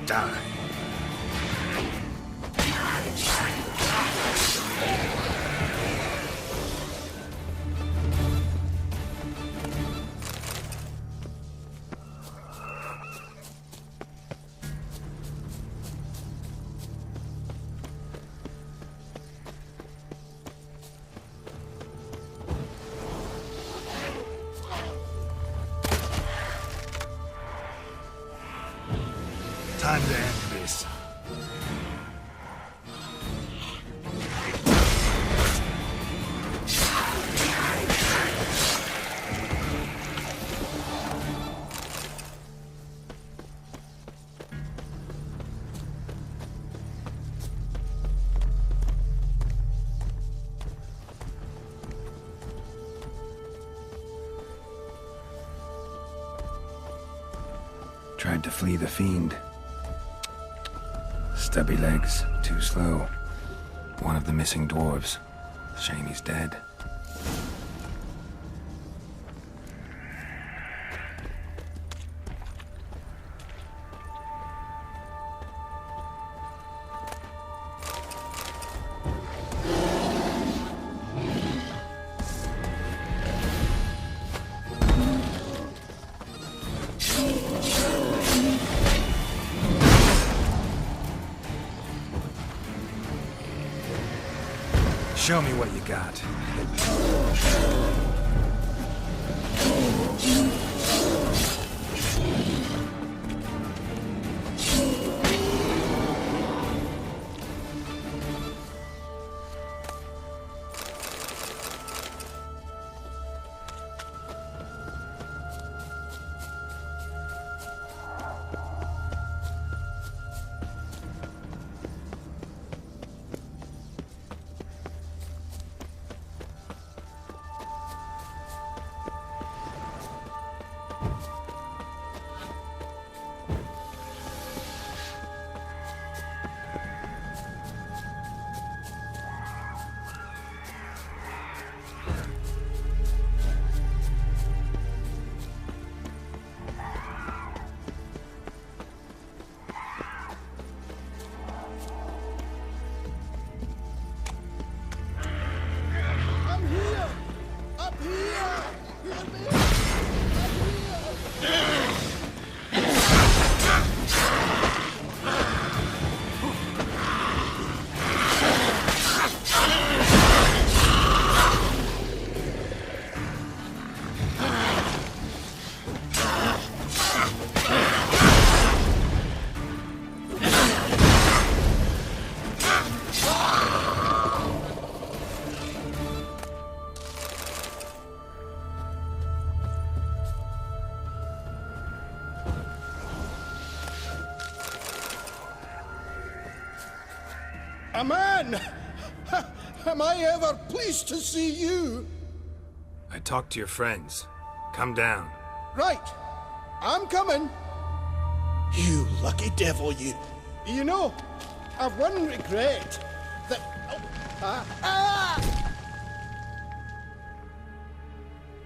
Die. Time to end this. Tried to flee the fiend. Stubby legs, too slow. One of the missing dwarves. Shame he's dead. Show me what you got. A man! Am I ever pleased to see you? I talked to your friends. Come down. Right. I'm coming. You lucky devil, you. You know, I've one regret. That...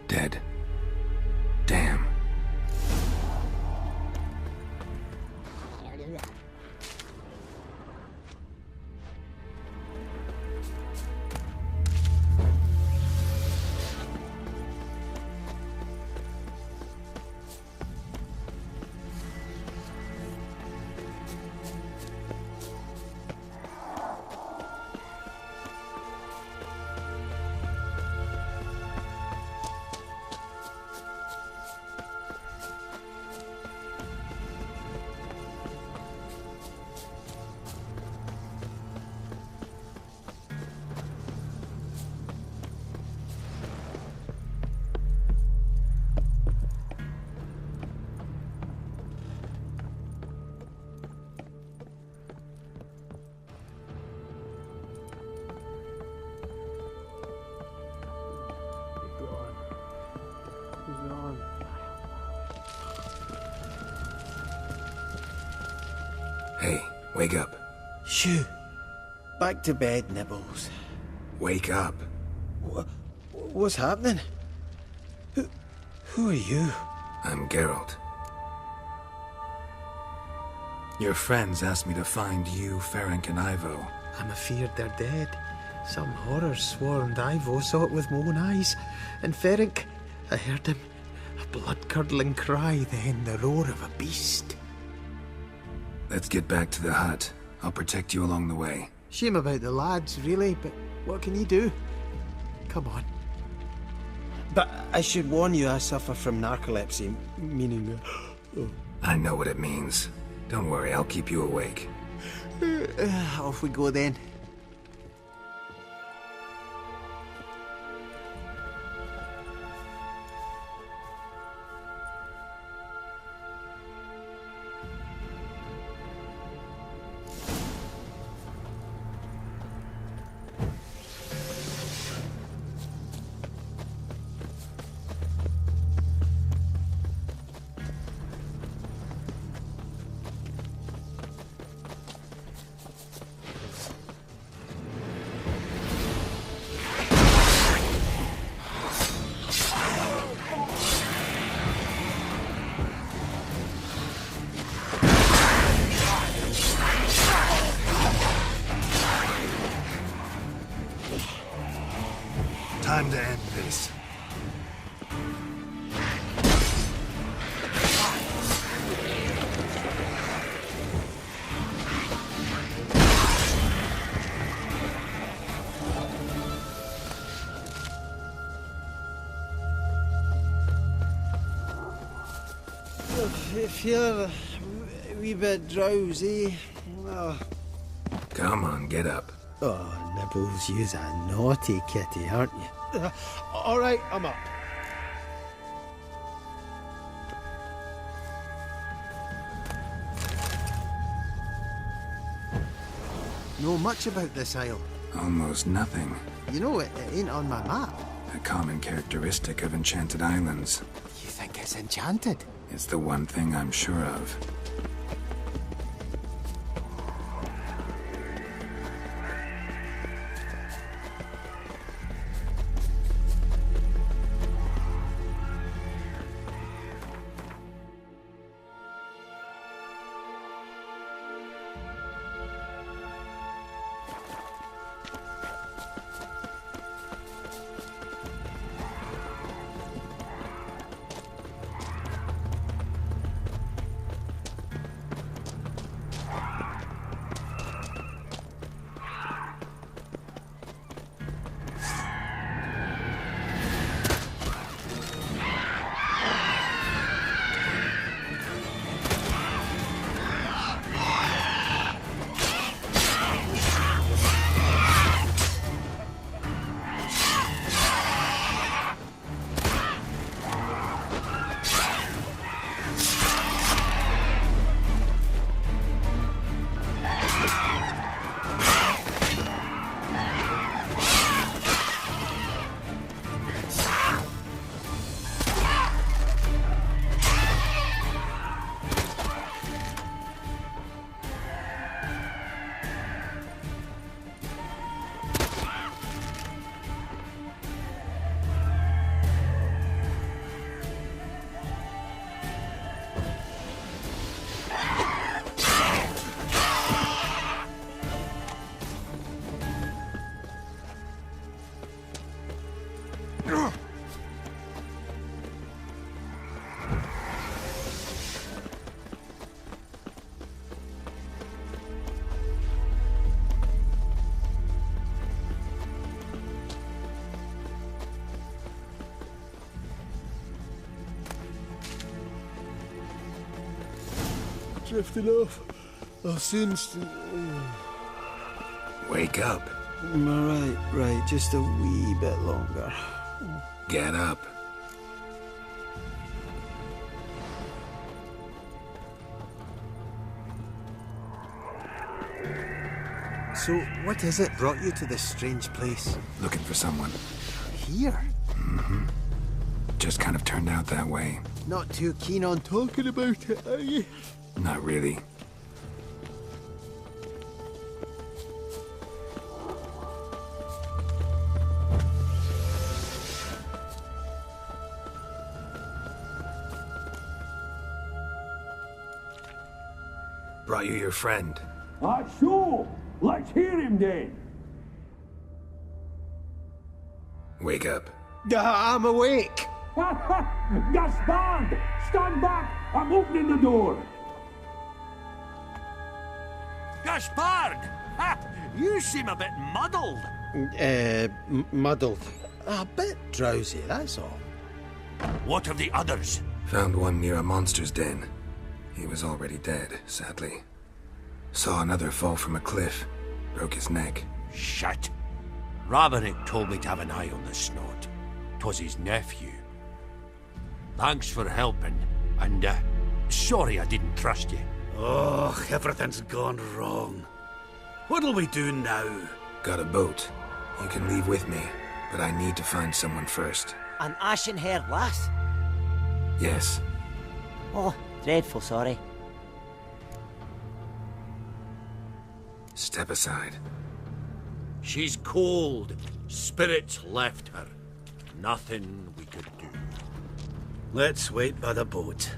Dead. Damn. Hey, wake up. Shoo. Back to bed, Nibbles. Wake up. What's happening? Who are you? I'm Geralt. Your friends asked me to find you, Ferenc, and Ivo. I'm afeard they're dead. Some horror swarmed Ivo, saw it with my own eyes. And Ferenc, I heard him. A blood-curdling cry, then the roar of a beast. Let's get back to the hut. I'll protect you along the way. Shame about the lads, really, but what can you do? Come on. But I should warn you, I suffer from narcolepsy, meaning... I know what it means. Don't worry, I'll keep you awake. Off we go then. Time to end this. I feel a wee bit drowsy. Oh, Come on, get up. Nibbles, you's a naughty kitty, aren't you? All right, I'm up. Know much about this isle? Almost nothing. You know, it ain't on my map. A common characteristic of enchanted islands. You think it's enchanted? It's the one thing I'm sure of. Drifting off. I'll soon... Wake up. Right. Just a wee bit longer. Get up. So, what is it brought you to this strange place? Looking for someone. Here? Just kind of turned out that way. Not too keen on talking about it, are you? Not really. Brought you your friend. So, let's hear him then. Wake up. I'm awake. Gaspard! Stand back! I'm opening the door! Gaspard! Ha! You seem a bit muddled. Muddled. A bit drowsy, that's all. What of the others? Found one near a monster's den. He was already dead, sadly. Saw another fall from a cliff. Broke his neck. Shit. Raverick told me to have an eye on the snot. 'Twas his nephew. Thanks for helping, and sorry I didn't trust you. Oh, everything's gone wrong. What'll we do now? Got a boat. You can leave with me, but I need to find someone first. An ashen-haired lass? Yes. Oh, dreadful sorry. Step aside. She's cold. Spirits left her. Nothing we could do. Let's wait by the boat.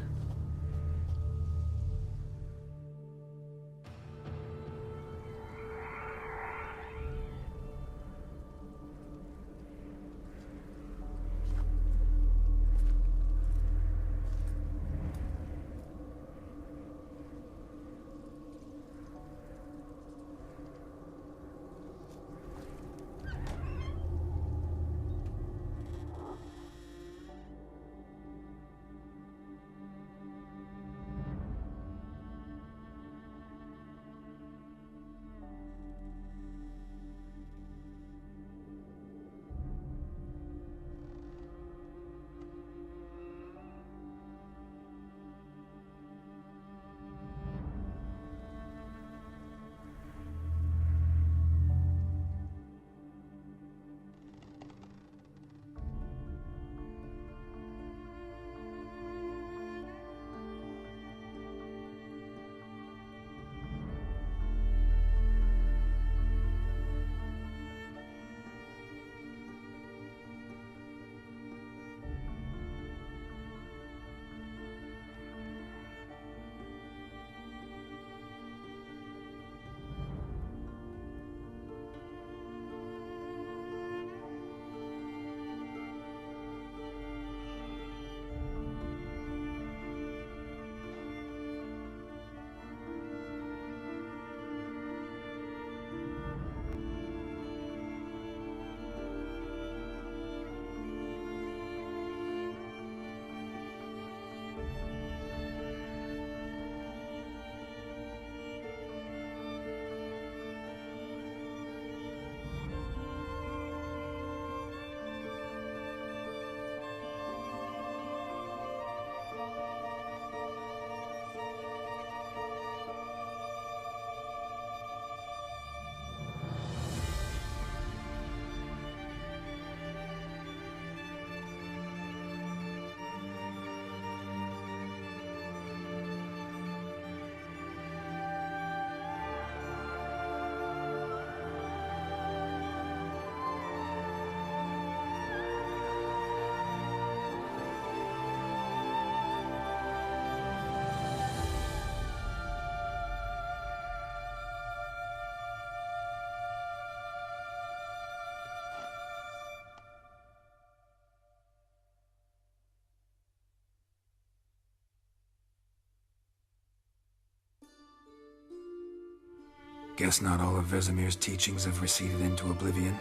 Guess not all of Vesemir's teachings have receded into oblivion.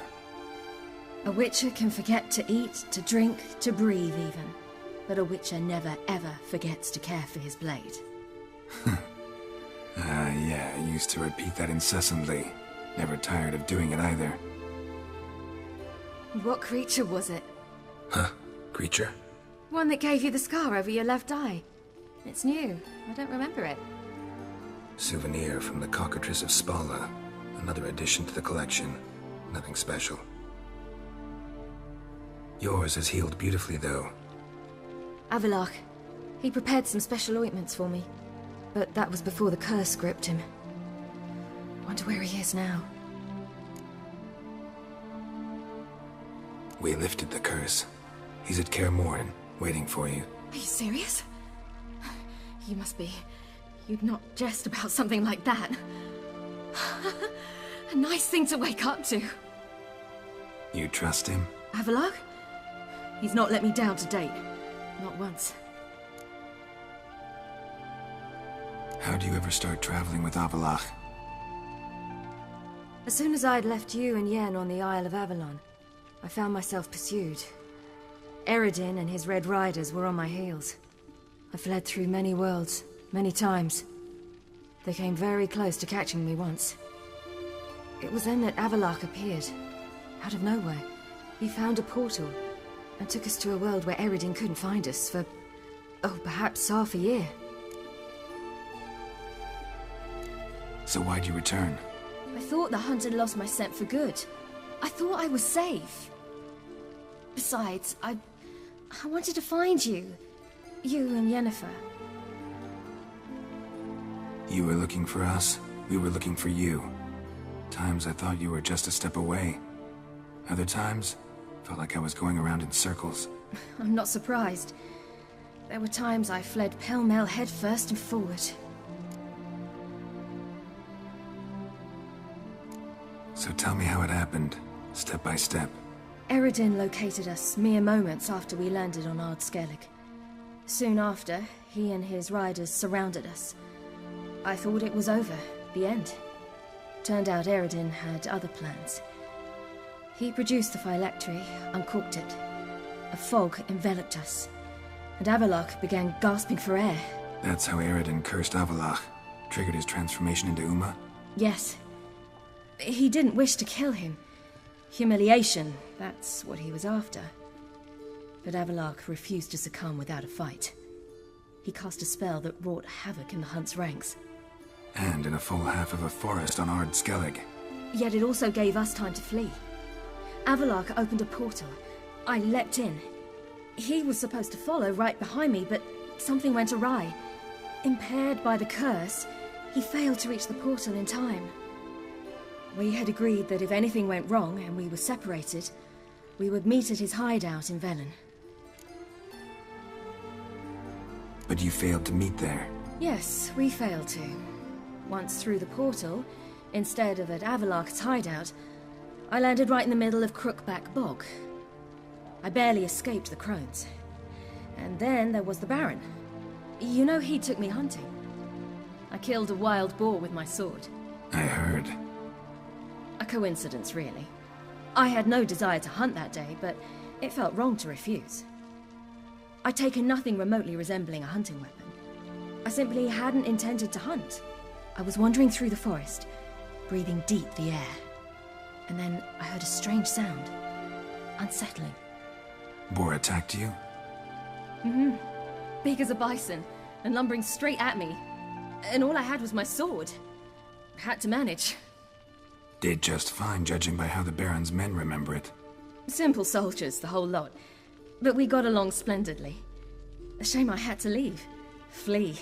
A witcher can forget to eat, to drink, to breathe even. But a witcher never ever forgets to care for his blade. Yeah, I used to repeat that incessantly. Never tired of doing it either. What creature was it? Huh? Creature? One that gave you the scar over your left eye. It's new. I don't remember it. Souvenir from the Cockatrice of Spala. Another addition to the collection. Nothing special. Yours has healed beautifully, though. Avalach. He prepared some special ointments for me. But that was before the curse gripped him. Wonder where he is now. We lifted the curse. He's at Kaer Morhen, waiting for you. Are you serious? You must be... You'd not jest about something like that. A nice thing to wake up to. You trust him? Avalok? He's not let me down to date. Not once. How'd you ever start traveling with Avalok? As soon as I'd left you and Yen on the Isle of Avalon, I found myself pursued. Eredin and his Red Riders were on my heels. I fled through many worlds, many times. They came very close to catching me once. It was then that Avalok appeared, out of nowhere. He found a portal, and took us to a world where Eredin couldn't find us for, oh, perhaps half a year. So why'd you return? I thought the hunt had lost my scent for good. I thought I was safe. Besides, I wanted to find you. You and Yennefer. You were looking for us, we were looking for you. Times I thought you were just a step away. Other times, felt like I was going around in circles. I'm not surprised. There were times I fled pell-mell head first and forward. So tell me how it happened, step by step. Eredin located us mere moments after we landed on Ard Skellig. Soon after, he and his riders surrounded us. I thought it was over, the end. Turned out Eredin had other plans. He produced the phylactery, uncorked it. A fog enveloped us, and Avalok began gasping for air. That's how Eredin cursed Avalok, triggered his transformation into Uma? Yes. He didn't wish to kill him. Humiliation, that's what he was after. But Avalok refused to succumb without a fight. He cast a spell that wrought havoc in the hunt's ranks. And in a full half of a forest on Ard Skellig. Yet it also gave us time to flee. Avalok opened a portal. I leapt in. He was supposed to follow right behind me, but something went awry. Impaired by the curse, he failed to reach the portal in time. We had agreed that if anything went wrong and we were separated, we would meet at his hideout in Velen. But you failed to meet there. Yes, we failed to. Once through the portal, instead of at Avalok's hideout, I landed right in the middle of Crookback Bog. I barely escaped the crones. And then there was the Baron. You know, he took me hunting. I killed a wild boar with my sword. I heard. A coincidence, really. I had no desire to hunt that day, but it felt wrong to refuse. I'd taken nothing remotely resembling a hunting weapon. I simply hadn't intended to hunt. I was wandering through the forest, breathing deep the air. And then I heard a strange sound. Unsettling. Boar attacked you? Mm-hmm. Big as a bison, and lumbering straight at me. And all I had was my sword. Had to manage. Did just fine, judging by how the Baron's men remember it. Simple soldiers, the whole lot. But we got along splendidly. A shame I had to leave. Flee.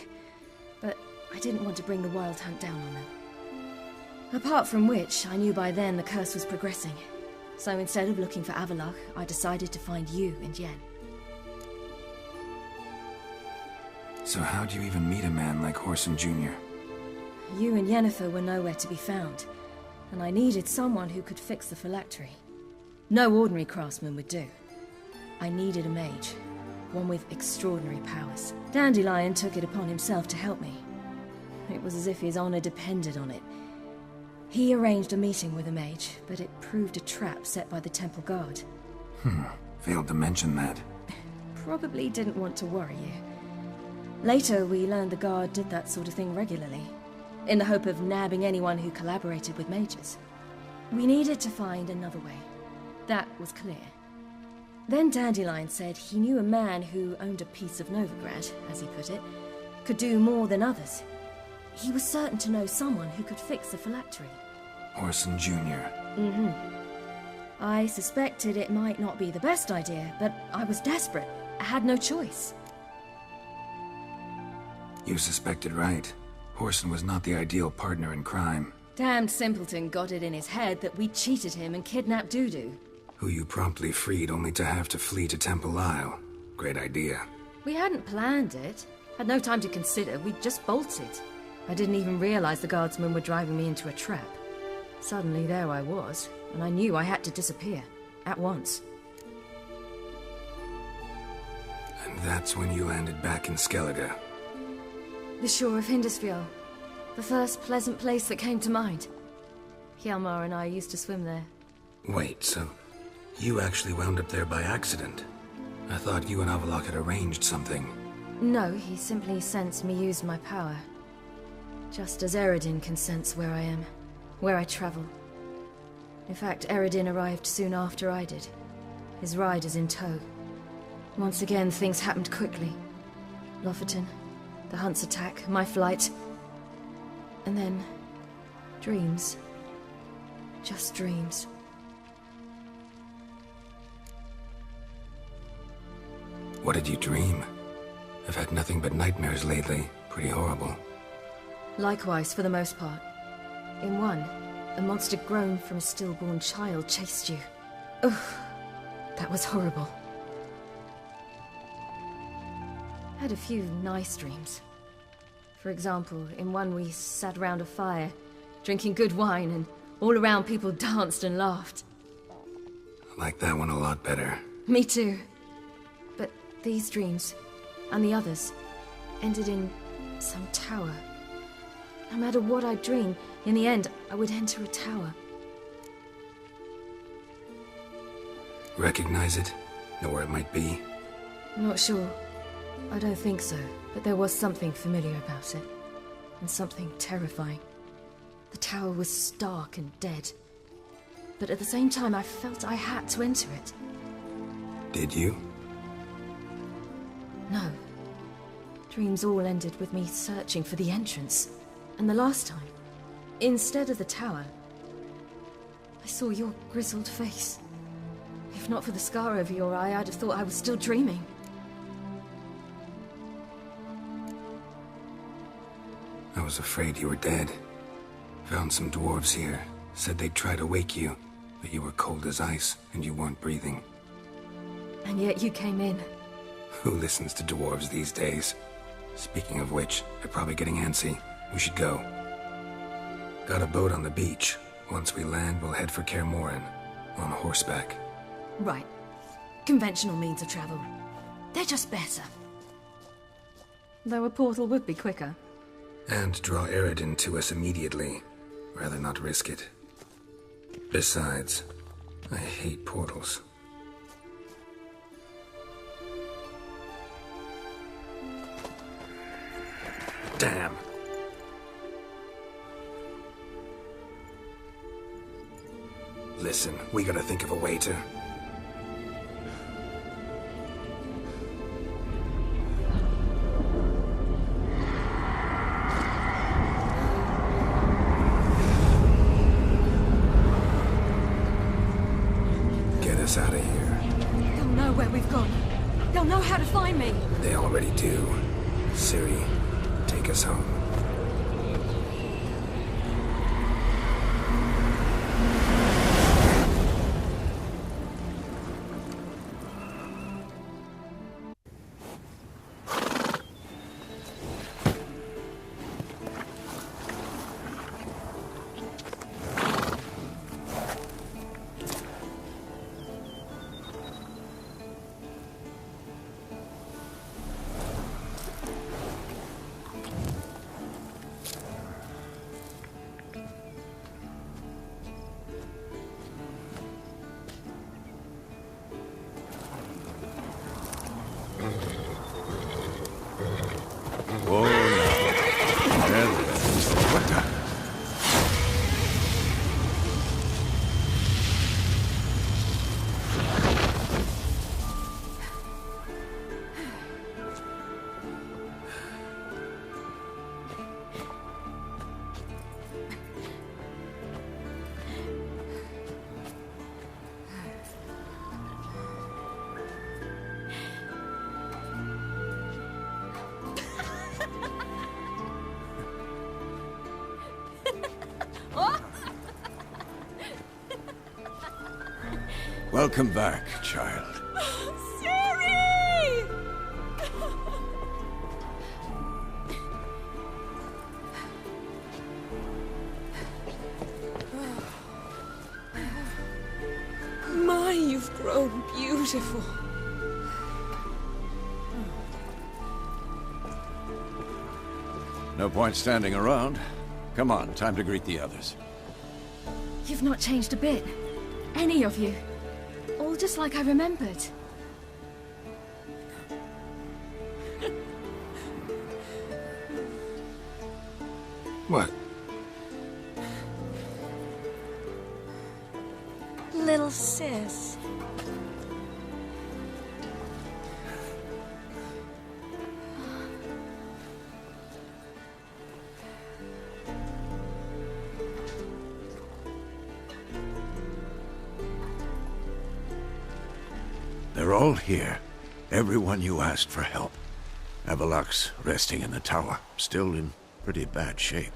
But I didn't want to bring the wild hunt down on them. Apart from which, I knew by then the curse was progressing. So instead of looking for Avalok, I decided to find you and Yen. So how'd you even meet a man like Whoreson Jr.? You and Yennefer were nowhere to be found, and I needed someone who could fix the phylactery. No ordinary craftsman would do. I needed a mage, one with extraordinary powers. Dandelion took it upon himself to help me. It was as if his honor depended on it. He arranged a meeting with a mage, but it proved a trap set by the temple guard. Failed to mention that. Probably didn't want to worry you. Later, we learned the guard did that sort of thing regularly, in the hope of nabbing anyone who collaborated with mages. We needed to find another way. That was clear. Then Dandelion said he knew a man who owned a piece of Novigrad, as he put it, could do more than others. He was certain to know someone who could fix the phylactery. Whoreson Jr. Mm-hmm. I suspected it might not be the best idea, but I was desperate. I had no choice. You suspected right. Whoreson was not the ideal partner in crime. Damned simpleton got it in his head that we cheated him and kidnapped Dudu. Who you promptly freed only to have to flee to Temple Isle. Great idea. We hadn't planned it. Had no time to consider, we just bolted. I didn't even realize the guardsmen were driving me into a trap. Suddenly there I was, and I knew I had to disappear. At once. And that's when you landed back in Skellige. The shore of Hindisfjord. The first pleasant place that came to mind. Hjalmar and I used to swim there. Wait, so you actually wound up there by accident? I thought you and Avalok had arranged something. No, he simply sensed me use my power. Just as Eredin can sense where I am, where I travel. In fact, Eredin arrived soon after I did. His riders in tow. Once again, things happened quickly. Lofoten, the Hunt's attack, my flight. And then... dreams. Just dreams. What did you dream? I've had nothing but nightmares lately. Pretty horrible. Likewise, for the most part. In one, a monster grown from a stillborn child chased you. Ugh, that was horrible. Had a few nice dreams. For example, in one we sat around a fire, drinking good wine, and all around people danced and laughed. I like that one a lot better. Me too. But these dreams, and the others, ended in some tower. No matter what I dream, in the end, I would enter a tower. Recognize it? Know where it might be? Not sure. I don't think so, but there was something familiar about it. And something terrifying. The tower was stark and dead. But at the same time, I felt I had to enter it. Did you? No. Dreams all ended with me searching for the entrance. And the last time, instead of the tower, I saw your grizzled face. If not for the scar over your eye, I'd have thought I was still dreaming. I was afraid you were dead. Found some dwarves here. Said they'd try to wake you, but you were cold as ice and you weren't breathing. And yet you came in. Who listens to dwarves these days? Speaking of which, they're probably getting antsy. We should go. Got a boat on the beach. Once we land, we'll head for Kaer Morhen. On horseback. Right. Conventional means of travel. They're just better. Though a portal would be quicker. And draw Eredin to us immediately. Rather not risk it. Besides, I hate portals. Damn. Listen, we gotta think of a way to... Get us out of here. They'll know where we've gone. They'll know how to find me. They already do. Ciri, take us home. Welcome back, child. Ciri! grown beautiful. No point standing around. Come on, time to greet the others. You've not changed a bit. Any of you. All just like I remembered. What? Little sis. They're all here. Everyone you asked for help. Avalok's resting in the tower, still in pretty bad shape.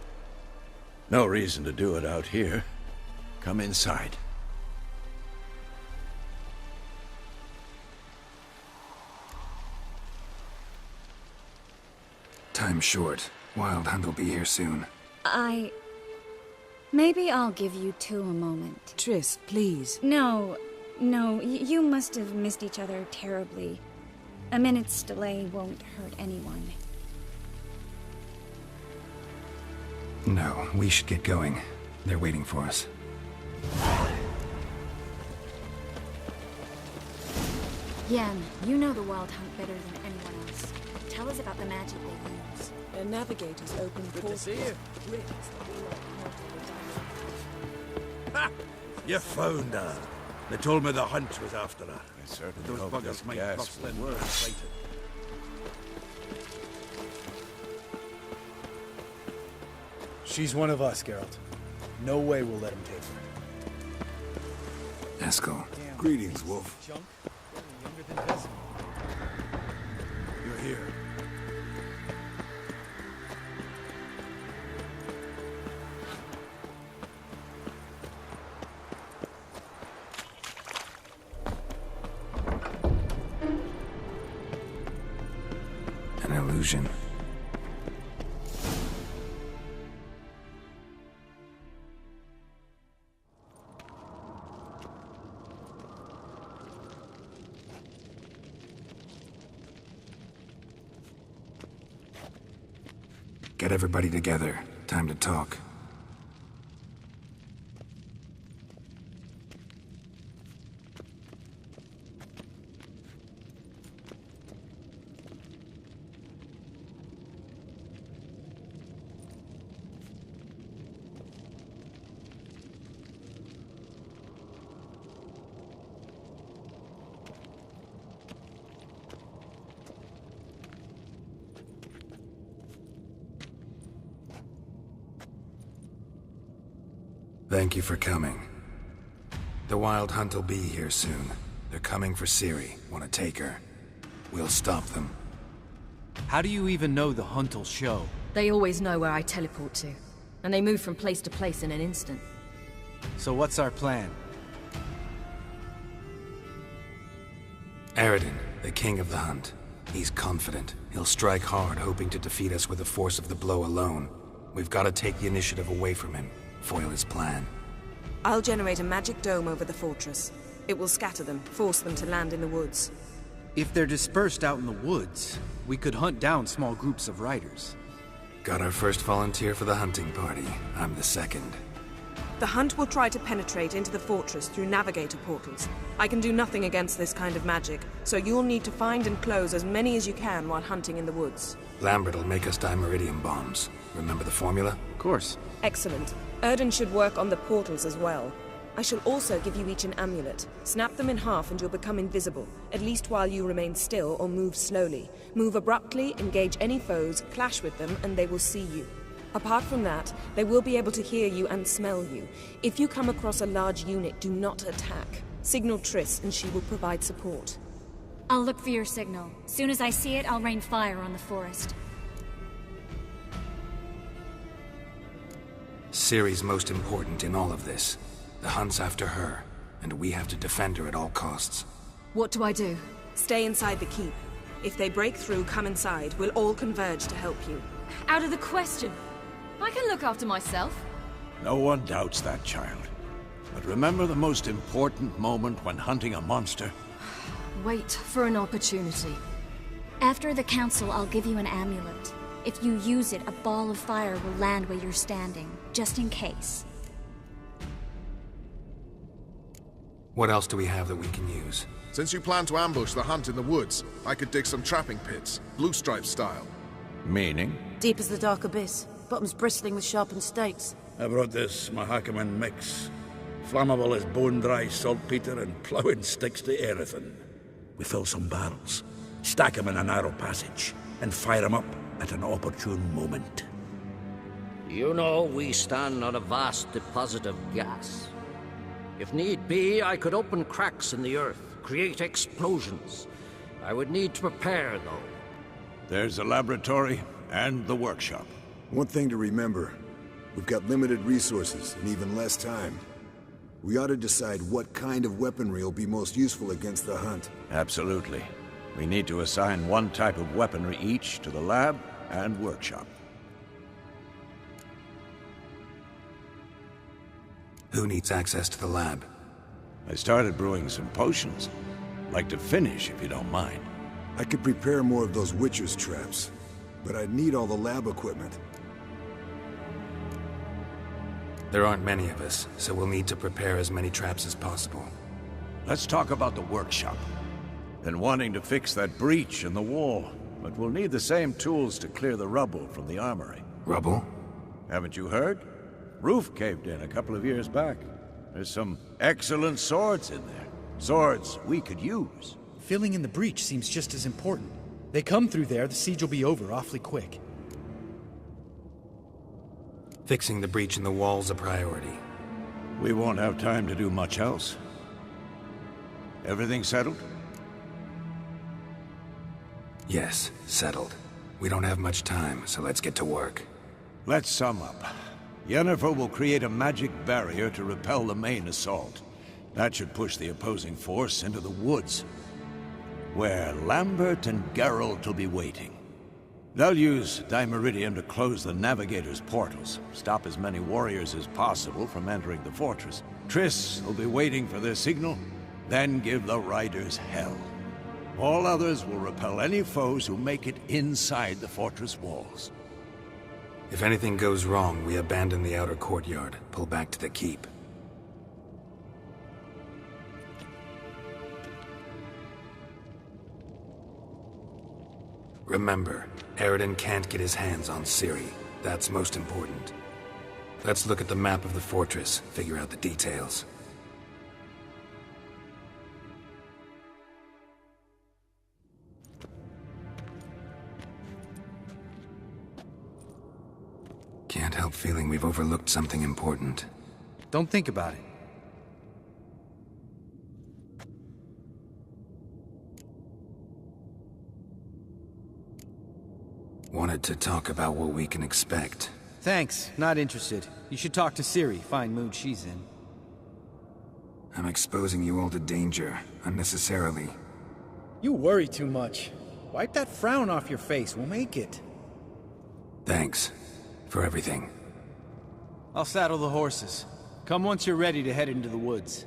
No reason to do it out here. Come inside. Time's short. Wild Hunt will be here soon. Maybe I'll give you two a moment. Triss, please. No, you must have missed each other terribly. A minute's delay won't hurt anyone. No, we should get going. They're waiting for us. Yen, you know the Wild Hunt better than anyone else. Tell us about the magic they use. Their navigators open portals. To see you. Ha! You found her. They told me the hunt was after her. I certainly Those hope buggers this might gas cross will them work. later. She's one of us, Geralt. No way we'll let him take her. Eskel. Greetings, Wolf. You're here. An illusion. Get everybody together. Time to talk. Thank you for coming. The Wild Hunt will be here soon. They're coming for Ciri. Want to take her. We'll stop them. How do you even know the Hunt'll show? They always know where I teleport to. And they move from place to place in an instant. So what's our plan? Eredin, the king of the Hunt. He's confident. He'll strike hard, hoping to defeat us with the force of the blow alone. We've got to take the initiative away from him. Foil his plan. I'll generate a magic dome over the fortress. It will scatter them, force them to land in the woods. If they're dispersed out in the woods, we could hunt down small groups of riders. Got our first volunteer for the hunting party. I'm the second. The Hunt will try to penetrate into the fortress through navigator portals. I can do nothing against this kind of magic, so you'll need to find and close as many as you can while hunting in the woods. Lambert will make us dimeridium bombs. Remember the formula? Of course. Excellent. Erden should work on the portals as well. I shall also give you each an amulet. Snap them in half and you'll become invisible, at least while you remain still or move slowly. Move abruptly, engage any foes, clash with them, and they will see you. Apart from that, they will be able to hear you and smell you. If you come across a large unit, do not attack. Signal Triss and she will provide support. I'll look for your signal. Soon as I see it, I'll rain fire on the forest. Ciri's most important in all of this. The Hunt's after her, and we have to defend her at all costs. What do I do? Stay inside the keep. If they break through, come inside. We'll all converge to help you. Out of the question. I can look after myself. No one doubts that, child. But remember the most important moment when hunting a monster? Wait for an opportunity. After the council, I'll give you an amulet. If you use it, a ball of fire will land where you're standing, just in case. What else do we have that we can use? Since you plan to ambush the hunt in the woods, I could dig some trapping pits, blue stripe style. Meaning? Deep as the dark abyss, bottoms bristling with sharpened stakes. I brought this Mahakaman mix. Flammable as bone-dry saltpeter and ploughing sticks to everything. We fill some barrels, stack them in a narrow passage, and fire them up at an opportune moment. You know, we stand on a vast deposit of gas. If need be, I could open cracks in the earth, create explosions. I would need to prepare, though. There's the laboratory and the workshop. One thing to remember, we've got limited resources and even less time. We ought to decide what kind of weaponry will be most useful against the hunt. Absolutely. We need to assign one type of weaponry each to the lab and workshop. Who needs access to the lab? I started brewing some potions. Like to finish, if you don't mind. I could prepare more of those Witcher's traps, but I'd need all the lab equipment. There aren't many of us, so we'll need to prepare as many traps as possible. Let's talk about the workshop. Been wanting to fix that breach in the wall, but we'll need the same tools to clear the rubble from the armory. Rubble? Haven't you heard? Roof caved in a couple of years back. There's some excellent swords in there. Swords we could use. Filling in the breach seems just as important. They come through there, the siege will be over awfully quick. Fixing the breach in the wall's a priority. We won't have time to do much else. Everything settled? Yes, settled. We don't have much time, so let's get to work. Let's sum up. Yennefer will create a magic barrier to repel the main assault. That should push the opposing force into the woods, where Lambert and Geralt will be waiting. They'll use Dimeridium to close the Navigator's portals, stop as many warriors as possible from entering the fortress. Triss will be waiting for their signal, then give the riders hell. All others will repel any foes who make it inside the fortress walls. If anything goes wrong, we abandon the outer courtyard, pull back to the keep. Remember, Eridan can't get his hands on Ciri. That's most important. Let's look at the map of the fortress, figure out the details. Can't help feeling we've overlooked something important. Don't think about it. Wanted to talk about what we can expect. Thanks, not interested. You should talk to Ciri, fine mood she's in. I'm exposing you all to danger, unnecessarily. You worry too much. Wipe that frown off your face, we'll make it. Thanks. For everything. I'll saddle the horses. Come once you're ready to head into the woods.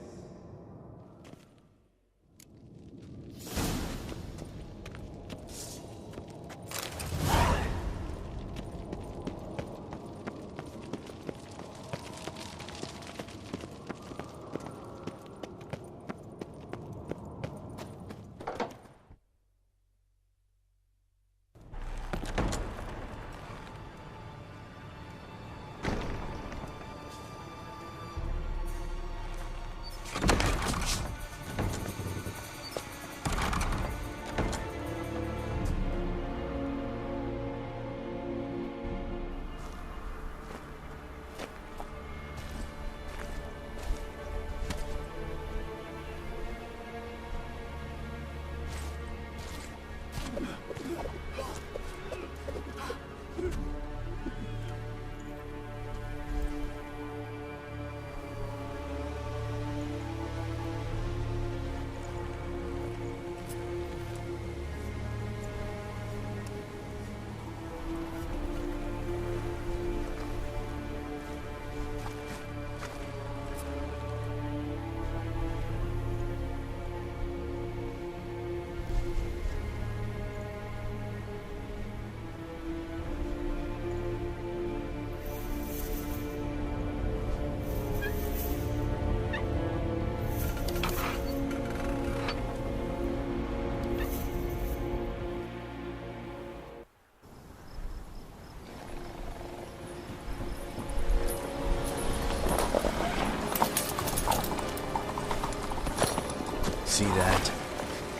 see that.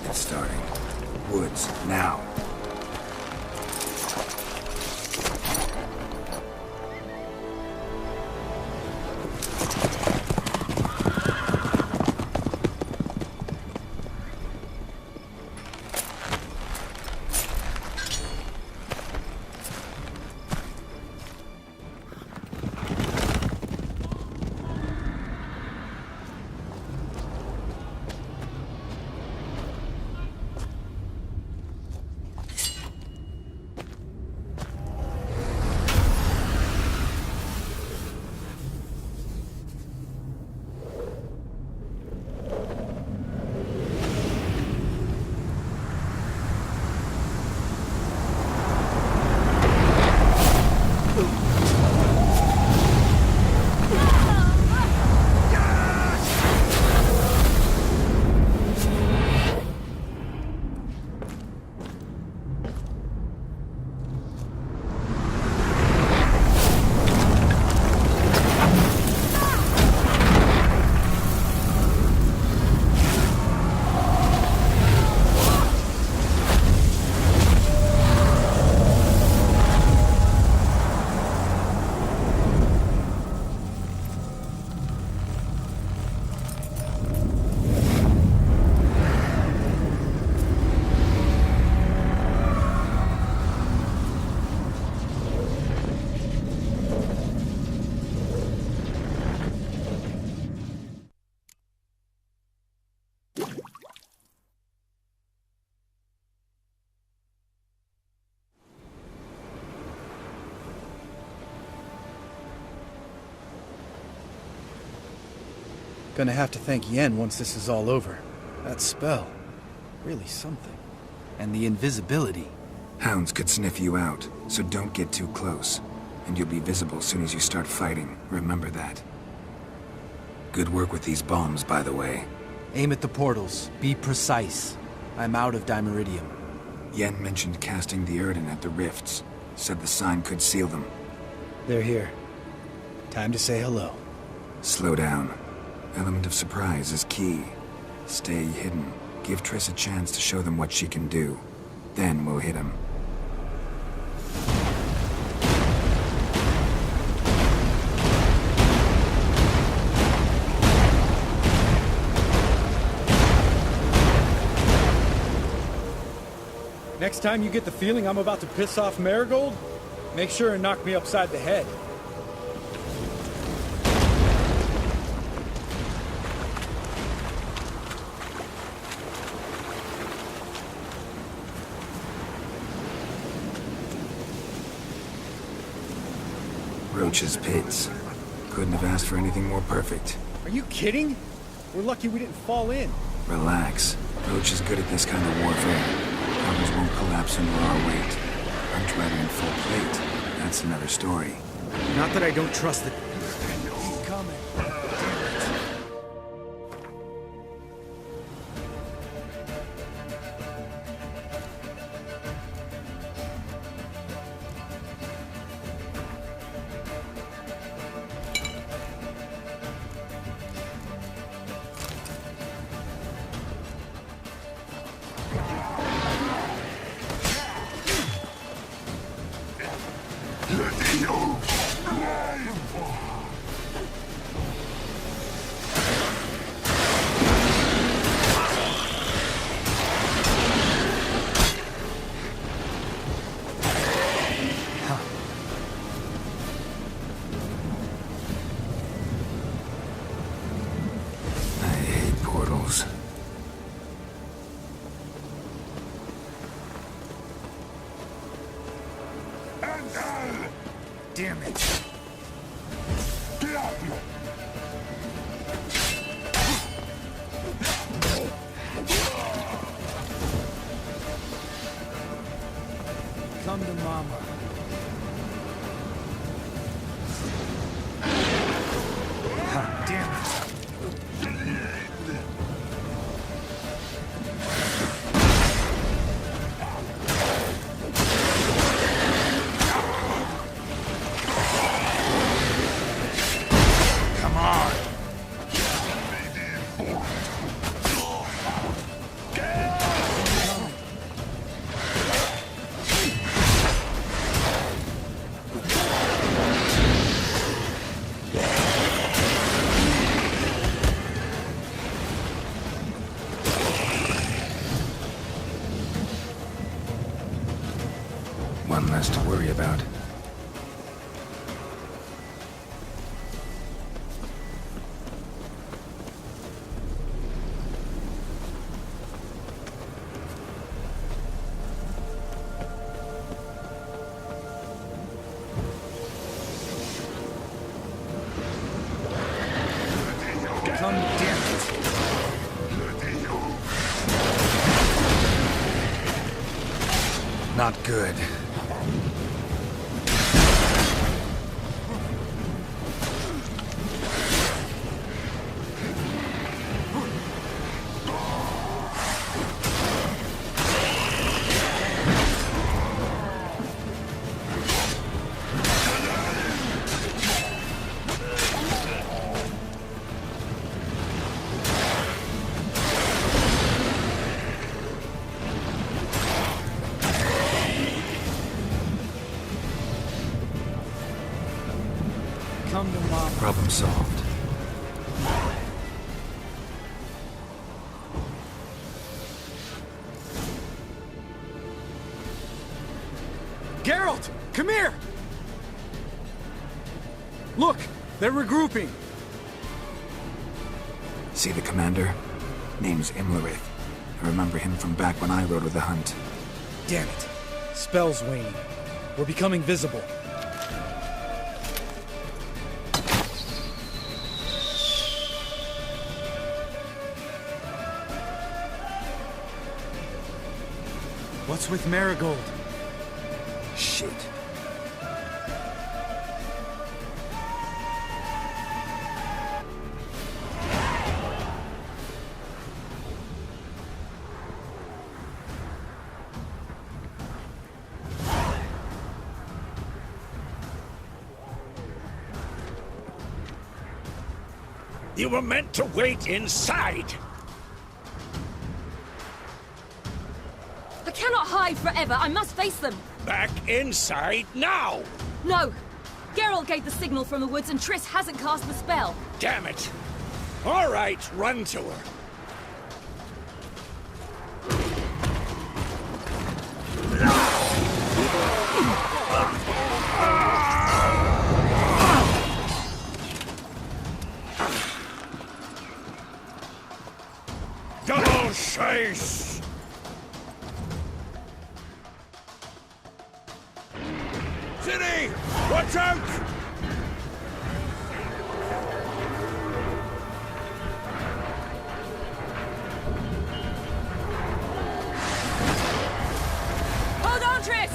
It's starting. Woods, now. Gonna have to thank Yen once this is all over. That spell, really something. And the invisibility. Hounds could sniff you out, so don't get too close. And you'll be visible as soon as you start fighting. Remember that. Good work with these bombs, by the way. Aim at the portals. Be precise. I'm out of Dimeridium. Yen mentioned casting the Erden at the rifts. Said the sign could seal them. They're here. Time to say hello. Slow down. Element of surprise is key. Stay hidden. Give Triss a chance to show them what she can do. Then we'll hit him. Next time you get the feeling I'm about to piss off Marigold, make sure and knock me upside the head. Roach's pits. Couldn't have asked for anything more perfect. Are you kidding? We're lucky we didn't fall in. Relax. Roach is good at this kind of warfare. Covers won't collapse under our weight. Hunt rather in full plate. That's another story. Not that I don't trust the... Keep coming. Let the oaks live! less to worry about. Not good. Problem solved. Geralt! Come here! Look! They're regrouping! See the commander? Name's Imlerith. I remember him from back when I rode with the hunt. Damn it. Spell's waning. We're becoming visible. What's with Marigold? Shit. You were meant to wait inside! I cannot hide forever. I must face them. Back inside now! No! Geralt gave the signal from the woods and Triss hasn't cast the spell. Damn it! All right, run to her. Double chase! City! Watch out! Hold on, Triss!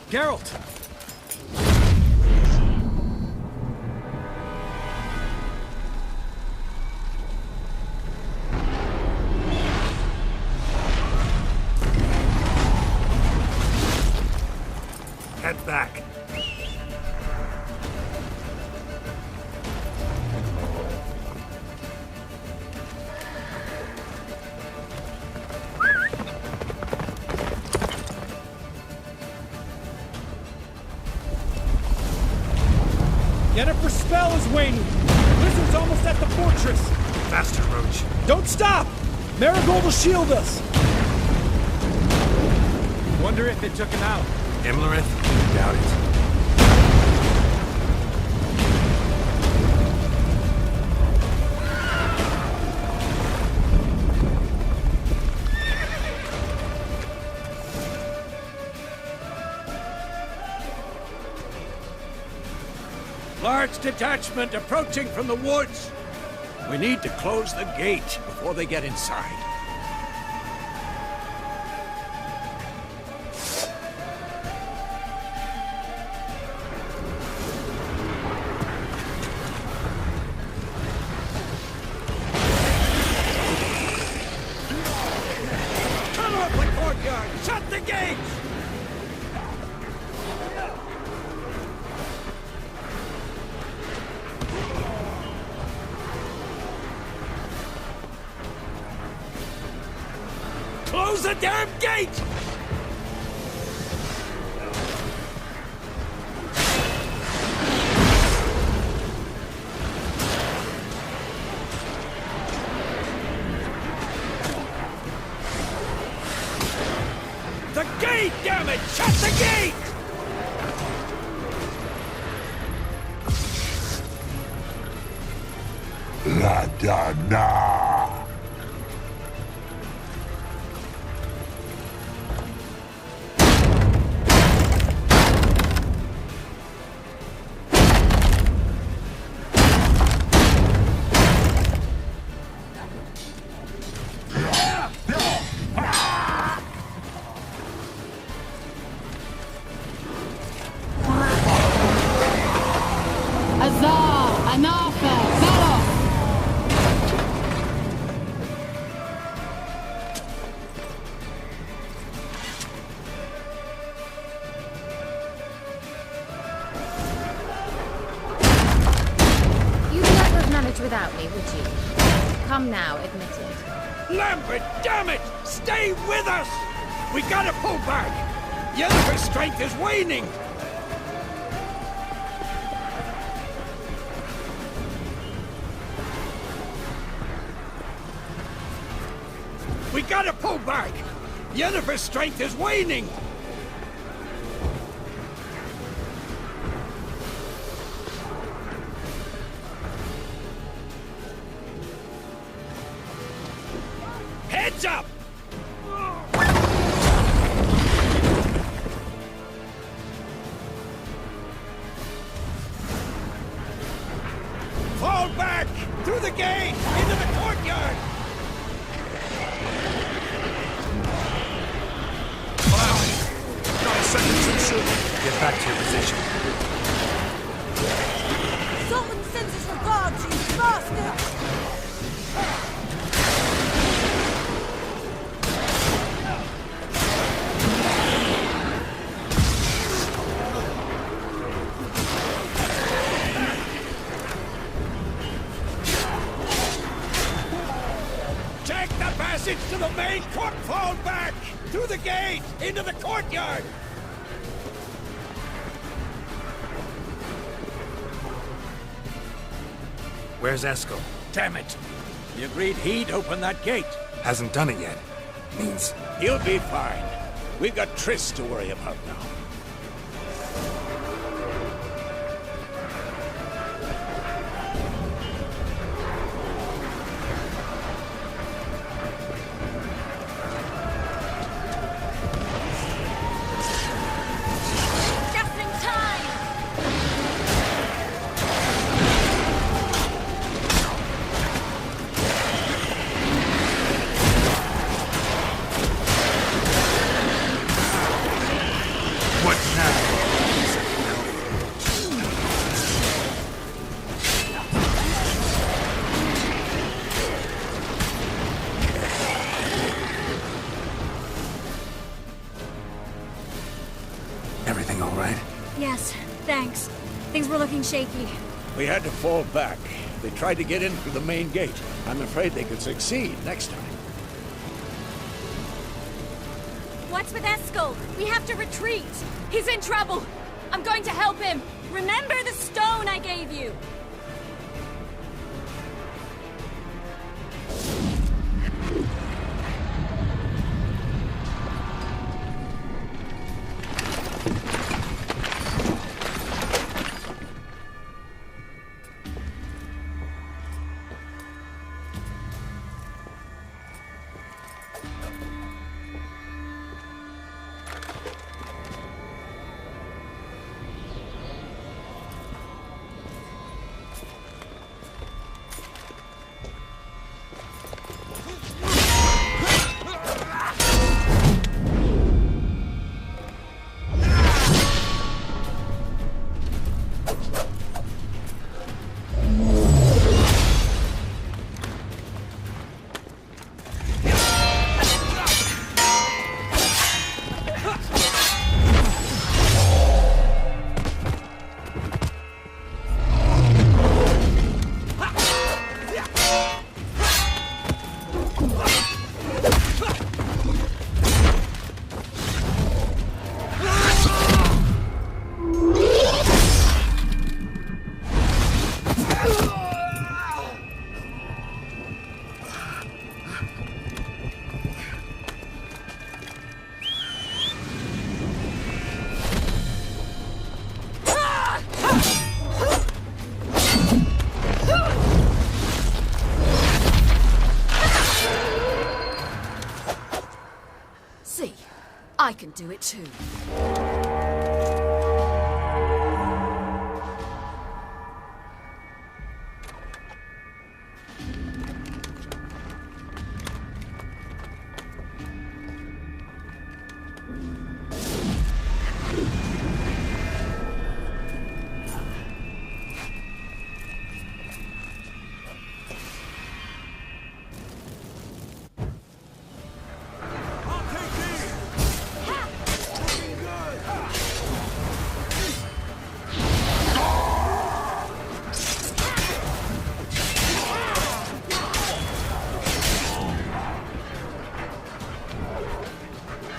Geralt! back. Yennefer's spell is waning. Blizzard's almost at the fortress. Faster, Roach. Don't stop! Marigold will shield us. Wonder if it took him out. Imlerith? Doubt it. Large detachment approaching from the woods. We need to close the gate before they get inside. Cover up the courtyard! Shut the gates! Close the damn gate! The gate, damn it! Shut the gate! La da da! Without me, would you? Come now, admit it. Lambert, damn it! Stay with us! We gotta pull back! Yennefer's strength is waning! We gotta pull back! Yennefer's strength is waning! Heads up! Fall back! Through the gate! Into the courtyard! Not a second too soon. Get back to your position. Sultan sends his regards, you bastard! Take the passage to the main court! Fall back! Through the gate! Into the courtyard! Where's Eskel? Damn it! He agreed he'd open that gate. Hasn't done it yet. Means He'll be fine. We've got Triss to worry about now. Just in time! Yes, thanks. Things were looking shaky. We had to fall back. They tried to get in through the main gate. I'm afraid they could succeed next time. What's with Eskel? We have to retreat. He's in trouble. I'm going to help him. Remember the stone I gave you. I can do it too.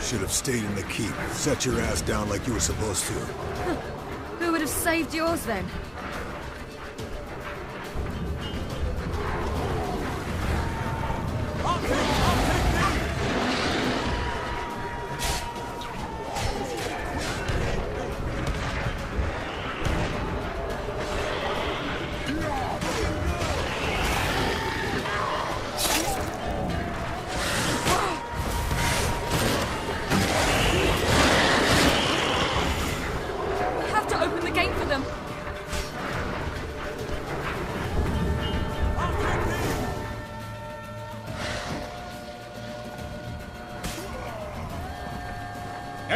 Should have stayed in the keep. Set your ass down like you were supposed to. Who would have saved yours then?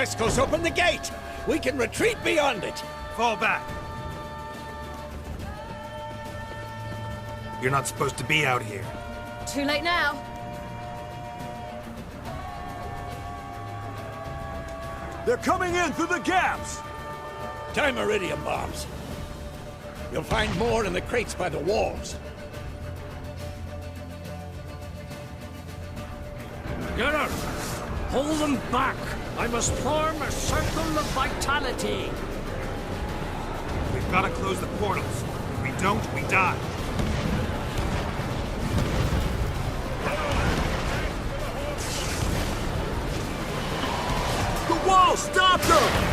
Eskel's open the gate! We can retreat beyond it! Fall back! You're not supposed to be out here. Too late now. They're coming in through the gaps! Time iridium bombs. You'll find more in the crates by the walls. Get her! Hold them back! I must form a circle of vitality! We've got to close the portals. If we don't, we die. The wall! Stop them!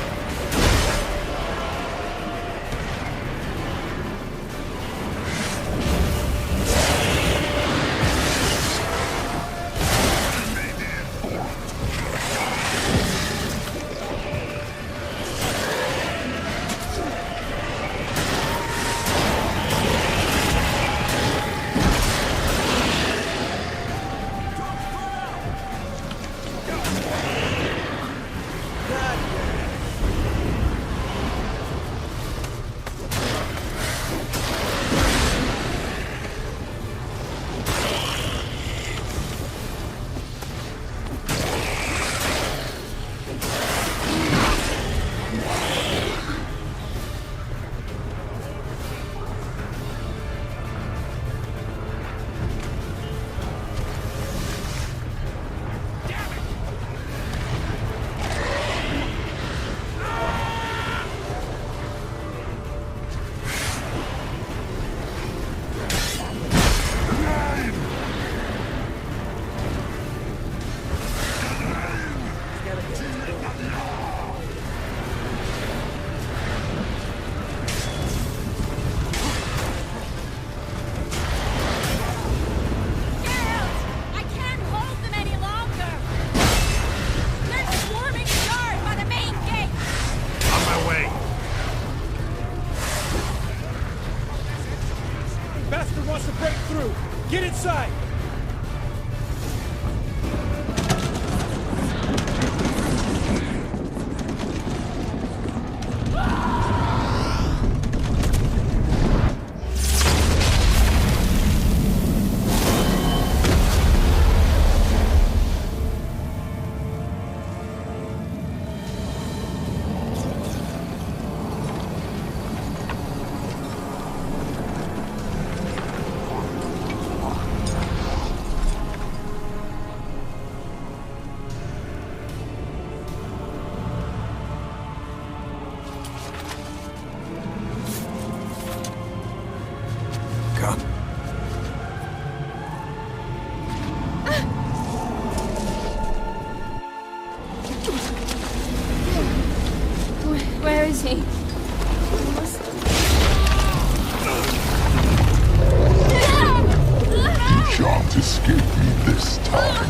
escape me this time.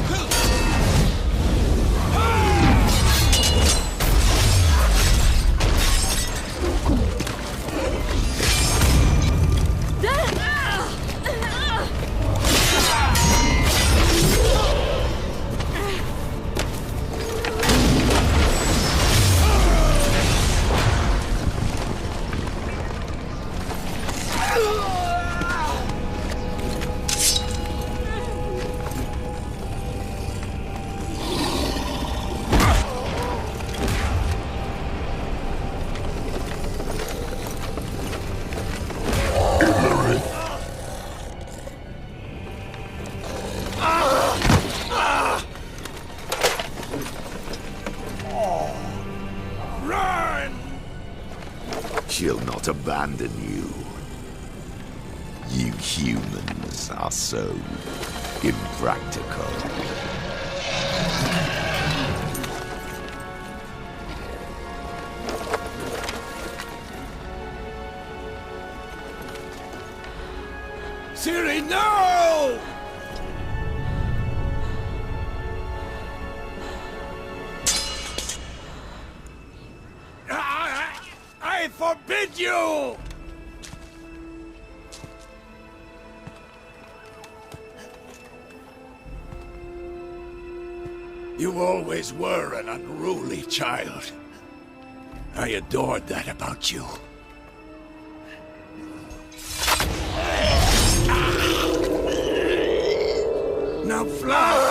She'll not abandon you. You humans are so impractical. Ciri, no! I forbid you! You always were an unruly child. I adored that about you. Now fly!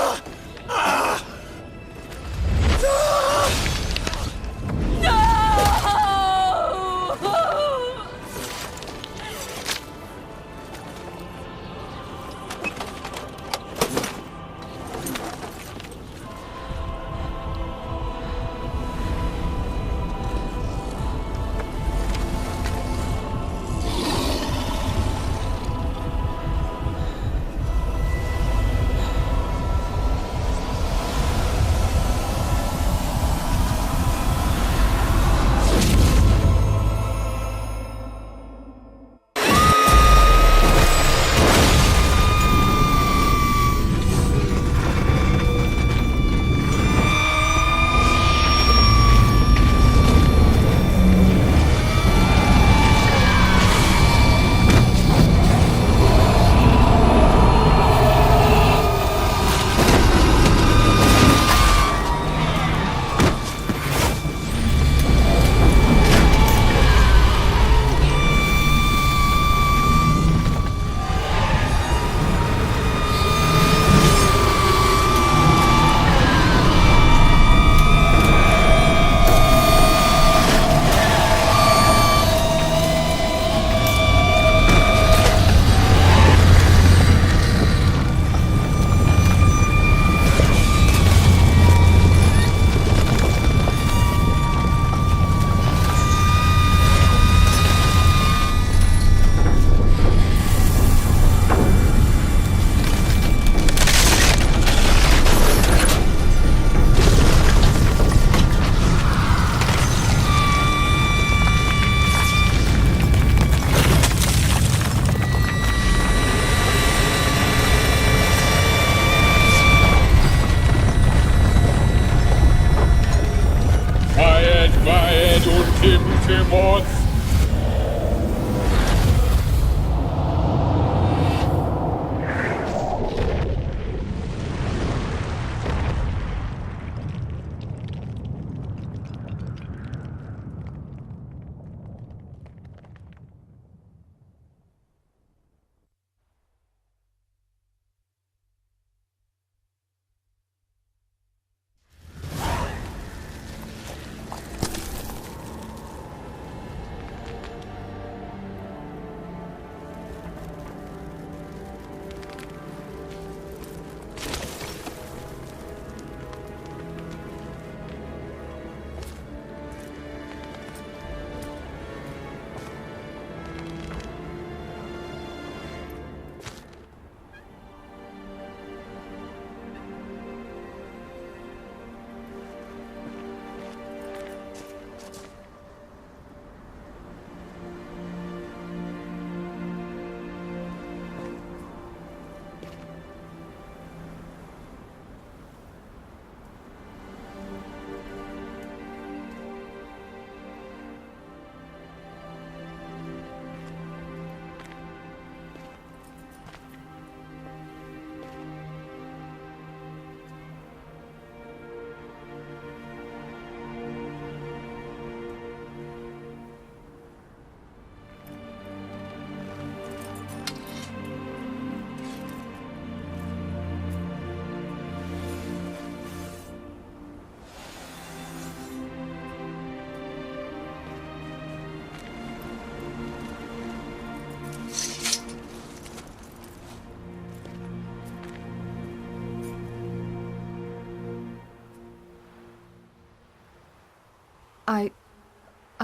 I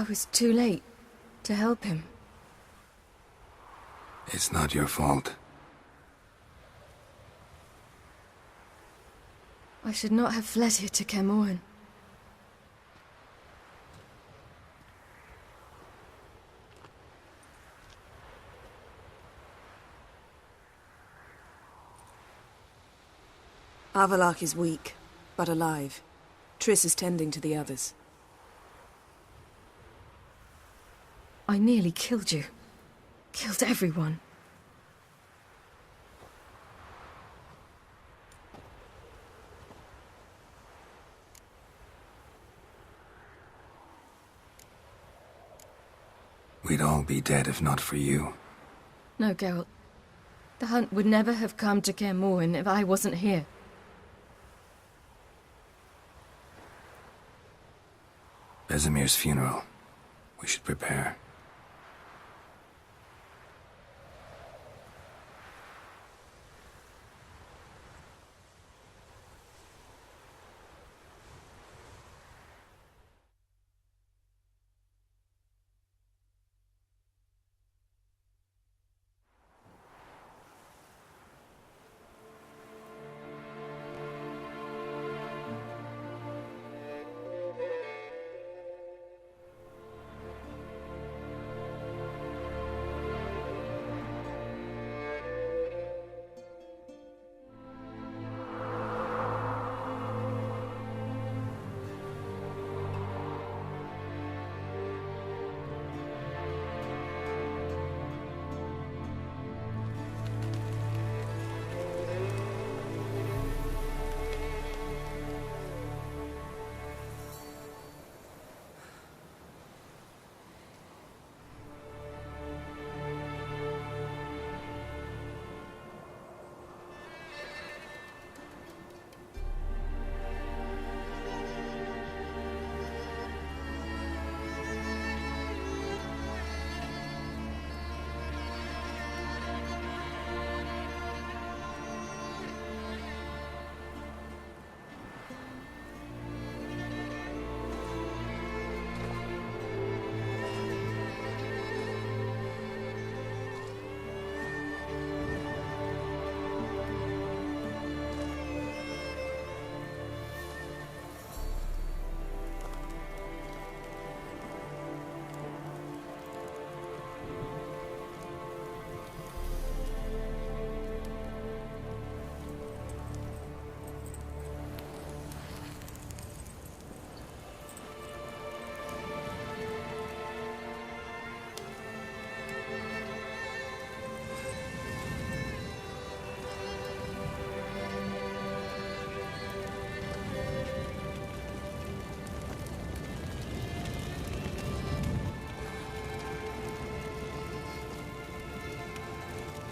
was too late to help him. It's not your fault. I should not have fled here to Kermoran. Avallac'h is weak, but alive. Triss is tending to the others. I nearly killed you. Killed everyone. We'd all be dead if not for you. No, Geralt. The hunt would never have come to Kermoran if I wasn't here. Vesemir's funeral. We should prepare.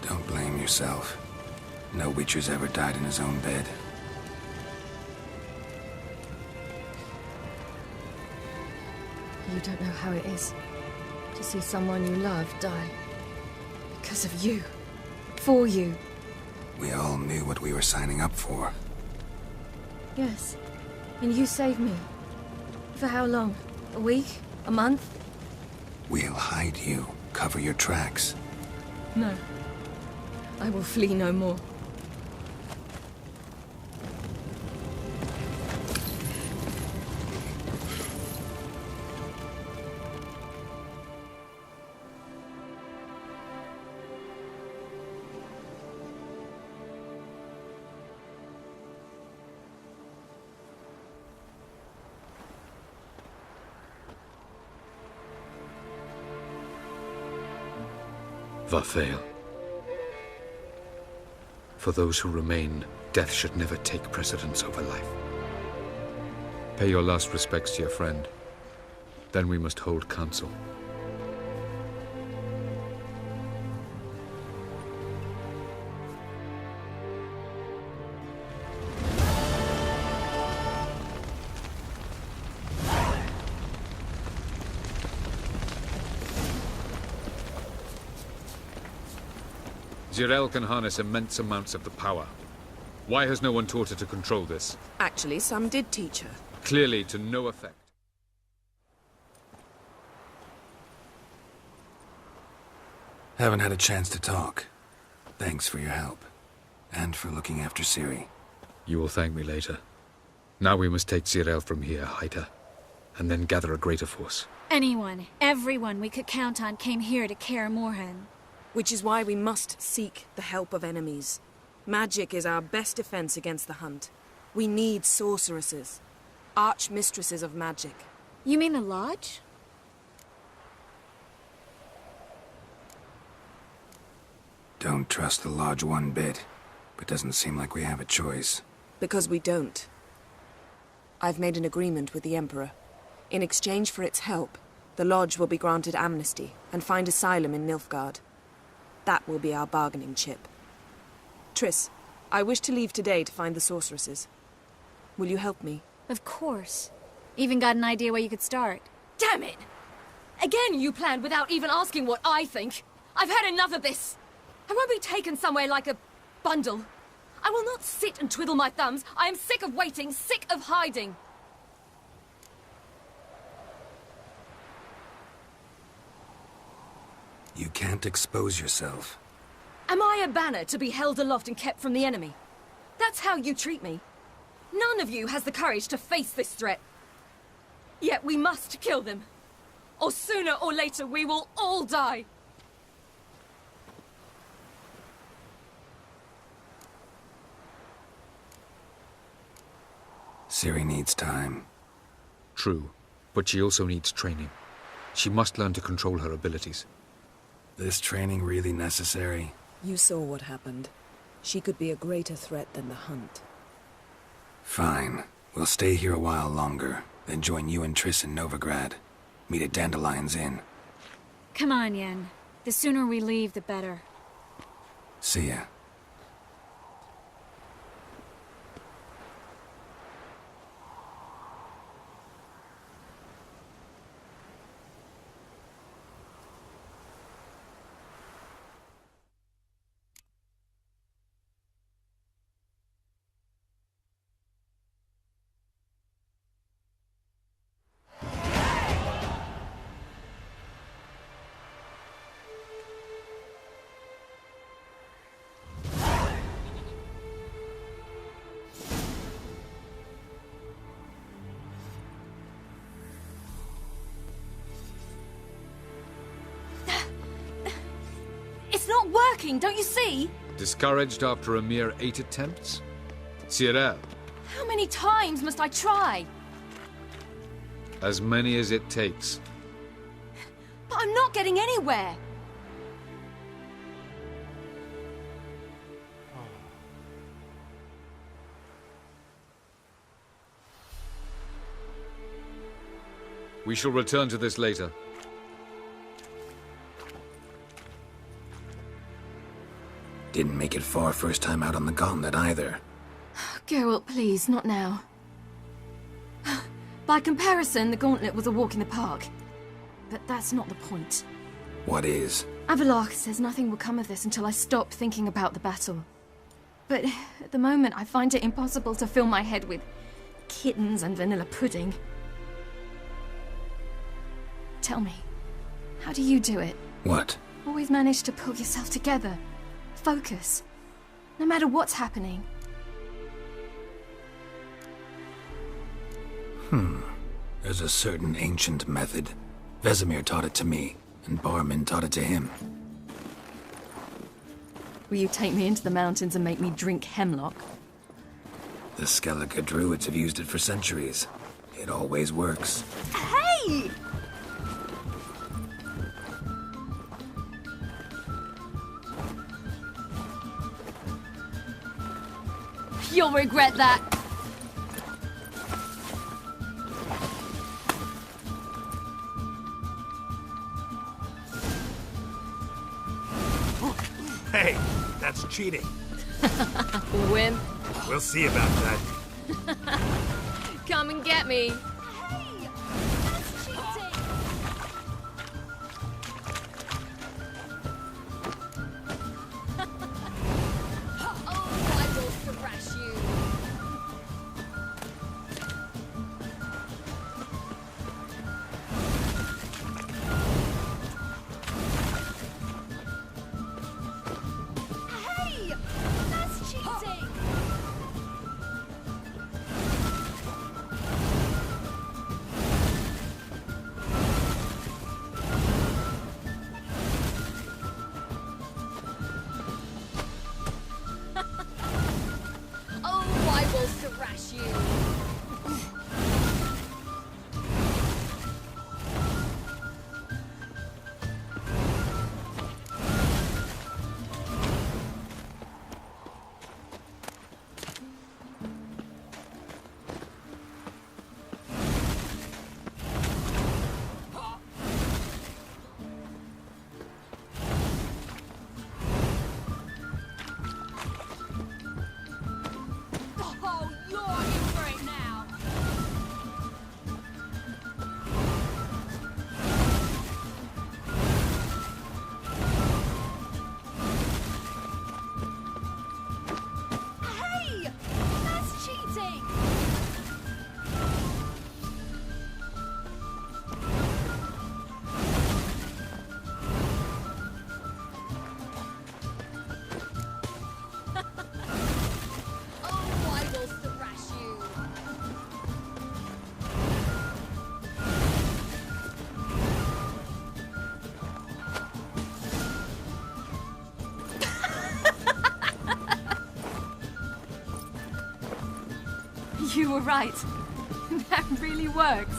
Don't blame yourself. No Witcher's ever died in his own bed. You don't know how it is to see someone you love die. Because of you. For you. We all knew what we were signing up for. Yes. And you saved me. For how long? A week? A month? We'll hide you. Cover your tracks. No. I will flee no more. Vathael. For those who remain, death should never take precedence over life. Pay your last respects to your friend. Then we must hold council. Zirael can harness immense amounts of the power. Why has no one taught her to control this? Actually, some did teach her. Clearly to no effect. Haven't had a chance to talk. Thanks for your help. And for looking after Ciri. You will thank me later. Now we must take Cyril from here, hide her, and then gather a greater force. Anyone, everyone we could count on came here to Kaer Morhen. Which is why we must seek the help of enemies. Magic is our best defense against the Hunt. We need sorceresses. Archmistresses of magic. You mean the Lodge? Don't trust the Lodge one bit, but doesn't seem like we have a choice. Because we don't. I've made an agreement with the Emperor. In exchange for its help, the Lodge will be granted amnesty and find asylum in Nilfgaard. That will be our bargaining chip. Triss, I wish to leave today to find the sorceresses. Will you help me? Of course. Even got an idea where you could start. Damn it! Again you planned without even asking what I think. I've had enough of this. I won't be taken somewhere like a bundle. I will not sit and twiddle my thumbs. I am sick of waiting, sick of hiding. You can't expose yourself. Am I a banner to be held aloft and kept from the enemy? That's how you treat me. None of you has the courage to face this threat. Yet we must kill them. Or sooner or later we will all die. Ciri needs time. True, but she also needs training. She must learn to control her abilities. This training really necessary? You saw what happened. She could be a greater threat than the Hunt. Fine. We'll stay here a while longer, then join you and Triss in Novigrad. Meet at Dandelion's Inn. Come on, Yen. The sooner we leave, the better. See ya. It's not working, don't you see? Discouraged after a mere 8 attempts? Cyril, How many times must I try? as many as it takes. But I'm not getting anywhere. We shall return to this later. Didn't make it far first time out on the gauntlet either. Geralt, please, not now. By comparison, the gauntlet was a walk in the park. But that's not the point. What is? Avallac'h says nothing will come of this until I stop thinking about the battle. But at the moment, I find it impossible to fill my head with kittens and vanilla pudding. Tell me, how do you do it? What? Always manage to pull yourself together. Focus. No matter what's happening. There's a certain ancient method. Vesemir taught it to me, and Barman taught it to him. Will you take me into the mountains and make me drink hemlock? The Skellige druids have used it for centuries. It always works. Hey! You'll regret that. Hey, that's cheating. Wimp. We'll see about that. Come and get me. thrash you! Oh, you're in for it now! Hey! That's cheating! Oh, I will thrash you! You were right. That really works.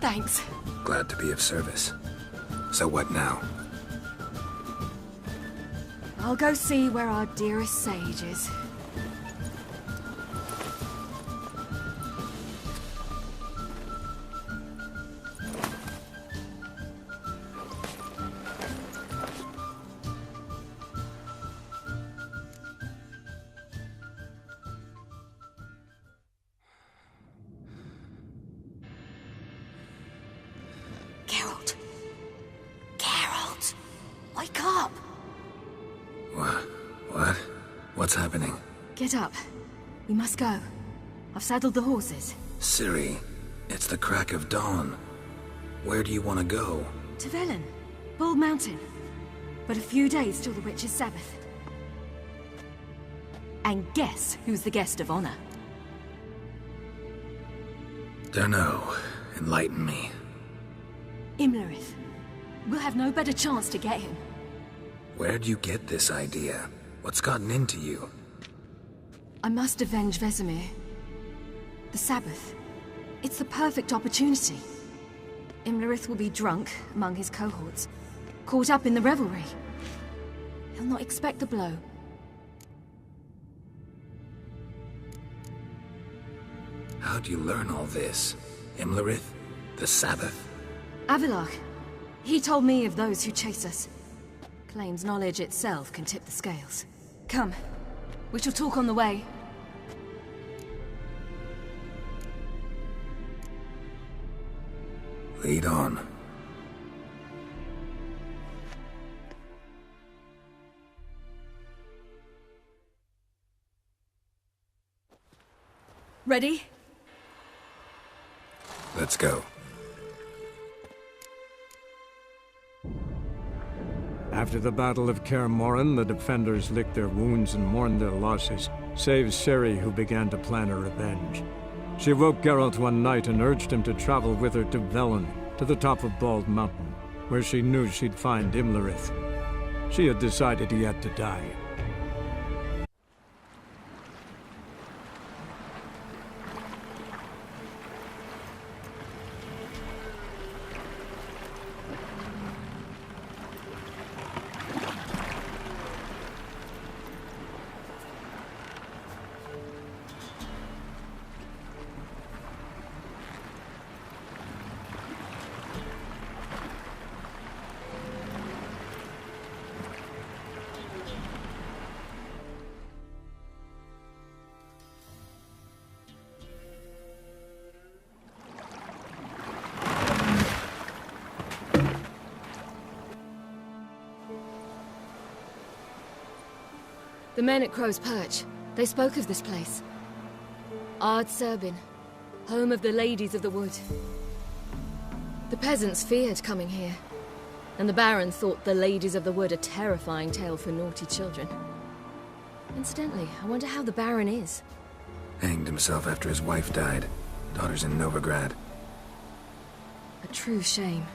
Thanks. Glad to be of service. So what now? I'll go see where our dearest sage is. Geralt. Geralt! Wake up! What? What's happening? Get up. We must go. I've saddled the horses. Ciri, it's the crack of dawn. Where do you want to go? To Velen. Bald Mountain. But a few days till the Witch's Sabbath. And guess who's the guest of honor? Dunno. Enlighten me. Imlerith. We'll have no better chance to get him. Where'd you get this idea? What's gotten into you? I must avenge Vesemir. The Sabbath. It's the perfect opportunity. Imlerith will be drunk among his cohorts, caught up in the revelry. He'll not expect the blow. How'd you learn all this? Imlerith? The Sabbath? Avilark. He told me of those who chase us. Claims knowledge itself can tip the scales. Come. We shall talk on the way. Lead on. Ready? Let's go. After the Battle of Kaer Morhen, the defenders licked their wounds and mourned their losses, save Ciri, who began to plan her revenge. She woke Geralt one night and urged him to travel with her to Velen, to the top of Bald Mountain, where she knew she'd find Imlerith. She had decided he had to die. The men at Crow's Perch, they spoke of this place. Ard Serbin, home of the Ladies of the Wood. The peasants feared coming here, and the Baron thought the Ladies of the Wood a terrifying tale for naughty children. Incidentally, I wonder how the Baron is. Hanged himself after his wife died. Daughter's in Novigrad. A true shame.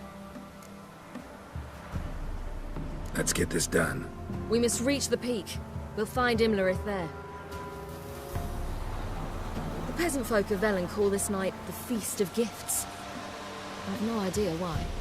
Let's get this done. We must reach the peak. We'll find Imlerith there. peasant folk of Velen call this night the Feast of Gifts. I've no idea why.